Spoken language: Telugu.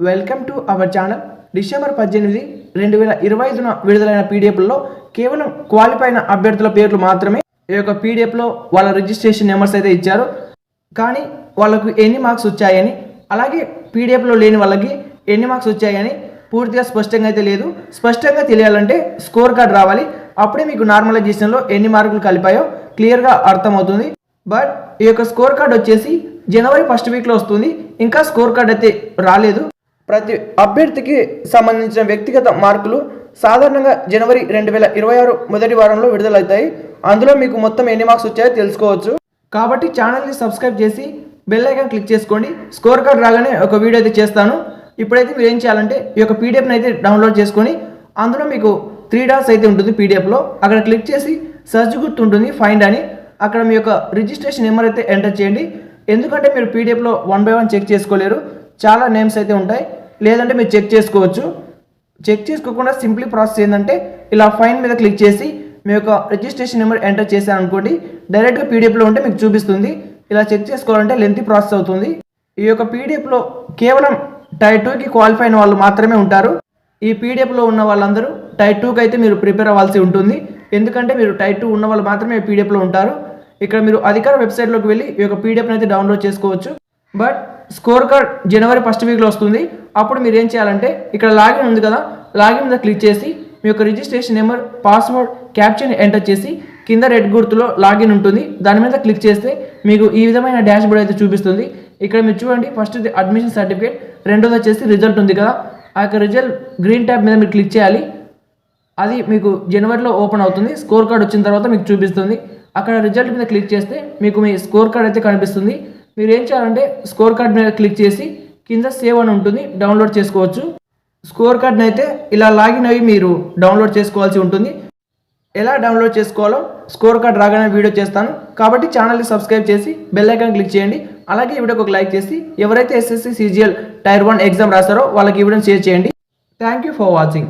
Welcome to our channel. December 18, 2025 విడుదలైన పీడిఎఫ్లో కేవలం క్వాలిఫై అయిన అభ్యర్థుల పేర్లు మాత్రమే ఈ యొక్క పీడిఎఫ్లో వాళ్ళ రిజిస్ట్రేషన్ నెంబర్స్ అయితే ఇచ్చారు. కానీ వాళ్ళకు ఎన్ని మార్క్స్ వచ్చాయని, అలాగే పీడిఎఫ్లో లేని వాళ్ళకి ఎన్ని మార్క్స్ వచ్చాయని పూర్తిగా స్పష్టంగా అయితే లేదు. స్పష్టంగా తెలియాలంటే స్కోర్ కార్డ్ రావాలి. అప్పుడే మీకు నార్మలైజేషన్లో ఎన్ని మార్కులు కలిపాయో క్లియర్గా అర్థమవుతుంది. బట్ ఈ యొక్క స్కోర్ కార్డ్ వచ్చేసి జనవరి 1st వీక్లో వస్తుంది. ఇంకా స్కోర్ కార్డ్ అయితే రాలేదు. ప్రతి అభ్యర్థికి సంబంధించిన వ్యక్తిగత మార్కులు సాధారణంగా జనవరి 2026 మొదటి వారంలో విడుదలవుతాయి. అందులో మీకు మొత్తం ఎన్ని మార్క్స్ వచ్చాయో తెలుసుకోవచ్చు. కాబట్టి ఛానల్ని సబ్స్క్రైబ్ చేసి బెల్ ఐకాన్ క్లిక్ చేసుకోండి. స్కోర్ కార్డ్ రాగానే ఒక వీడియో అయితే చేస్తాను. ఇప్పుడైతే మీరు ఏం చేయాలంటే ఈ యొక్క పీడిఎఫ్ని అయితే డౌన్లోడ్ చేసుకొని అందులో మీకు 3 డాట్స్ అయితే ఉంటుంది పీడిఎఫ్లో. అక్కడ క్లిక్ చేసి సర్చ్ గుర్తు ఉంటుంది, ఫైండ్ అని. అక్కడ మీ యొక్క రిజిస్ట్రేషన్ నెంబర్ అయితే ఎంటర్ చేయండి. ఎందుకంటే మీరు పీడిఎఫ్లో 1 by 1 చెక్ చేసుకోలేరు, చాలా నేమ్స్ అయితే ఉంటాయి. లేదంటే మీరు చెక్ చేసుకోవచ్చు. చెక్ చేసుకోకుండా సింప్లీ ప్రాసెస్ ఏంటంటే ఇలా ఫైన్ మీద క్లిక్ చేసి మీ యొక్క రిజిస్ట్రేషన్ నెంబర్ ఎంటర్ చేశాను అనుకోండి, డైరెక్ట్గా పీడిఎఫ్లో ఉంటే మీకు చూపిస్తుంది. ఇలా చెక్ చేసుకోవాలంటే లెంతీ ప్రాసెస్ అవుతుంది. ఈ యొక్క పీడిఎఫ్లో కేవలం టైర్ 2కి క్వాలిఫై అయిన వాళ్ళు మాత్రమే ఉంటారు. ఈ పీడిఎఫ్లో ఉన్న వాళ్ళందరూ టైర్ 2కి అయితే మీరు ప్రిపేర్ అవ్వాల్సి ఉంటుంది. ఎందుకంటే మీరు టైర్ 2 ఉన్న వాళ్ళు మాత్రమే పీడిఎఫ్లో ఉంటారు. ఇక్కడ మీరు అధికార వెబ్సైట్లోకి వెళ్ళి ఈ యొక్క పీడిఎఫ్ని అయితే డౌన్లోడ్ చేసుకోవచ్చు. But score card January 1st వీక్లో వస్తుంది. అప్పుడు మీరు ఏం చేయాలంటే ఇక్కడ లాగిన్ ఉంది కదా, లాగిన్ మీద క్లిక్ చేసి మీ యొక్క రిజిస్ట్రేషన్ నెంబర్, పాస్వర్డ్, క్యాప్చర్ని ఎంటర్ చేసి కింద రెడ్ గుర్తులో లాగిన్ ఉంటుంది, దాని మీద క్లిక్ చేస్తే మీకు ఈ విధమైన డాష్ బోర్డ్ అయితే చూపిస్తుంది. ఇక్కడ మీరు చూడండి, ఫస్ట్ అడ్మిషన్ సర్టిఫికేట్, రెండోది వచ్చేసి రిజల్ట్ ఉంది కదా. ఆ యొక్క రిజల్ట్ గ్రీన్ ట్యాబ్ మీద మీరు క్లిక్ చేయాలి. అది మీకు జనవరిలో ఓపెన్ అవుతుంది. స్కోర్ కార్డ్ వచ్చిన తర్వాత మీకు చూపిస్తుంది. అక్కడ రిజల్ట్ మీద క్లిక్ చేస్తే మీకు మీ స్కోర్ కార్డ్ అయితే కనిపిస్తుంది. మీరు ఏం చేయాలంటే స్కోర్ కార్డ్ మీద క్లిక్ చేసి కింద సేవ్ అని ఉంటుంది, డౌన్లోడ్ చేసుకోవచ్చు. స్కోర్ కార్డ్ని అయితే ఇలా లాగిన్ అయ్యి మీరు డౌన్లోడ్ చేసుకోవాల్సి ఉంటుంది. ఎలా డౌన్లోడ్ చేసుకోవాలో స్కోర్ కార్డ్ రాగానే వీడియో చేస్తాను. కాబట్టి ఛానల్ని సబ్స్క్రైబ్ చేసి బెల్ ఐకాన్ క్లిక్ చేయండి. అలాగే ఈ వీడియోకి ఒక లైక్ చేసి ఎవరైతే SSC CGL టైర్ 1 ఎగ్జామ్ రాస్తారో వాళ్ళకి ఈ వీడియోని షేర్ చేయండి. Thank you for watching.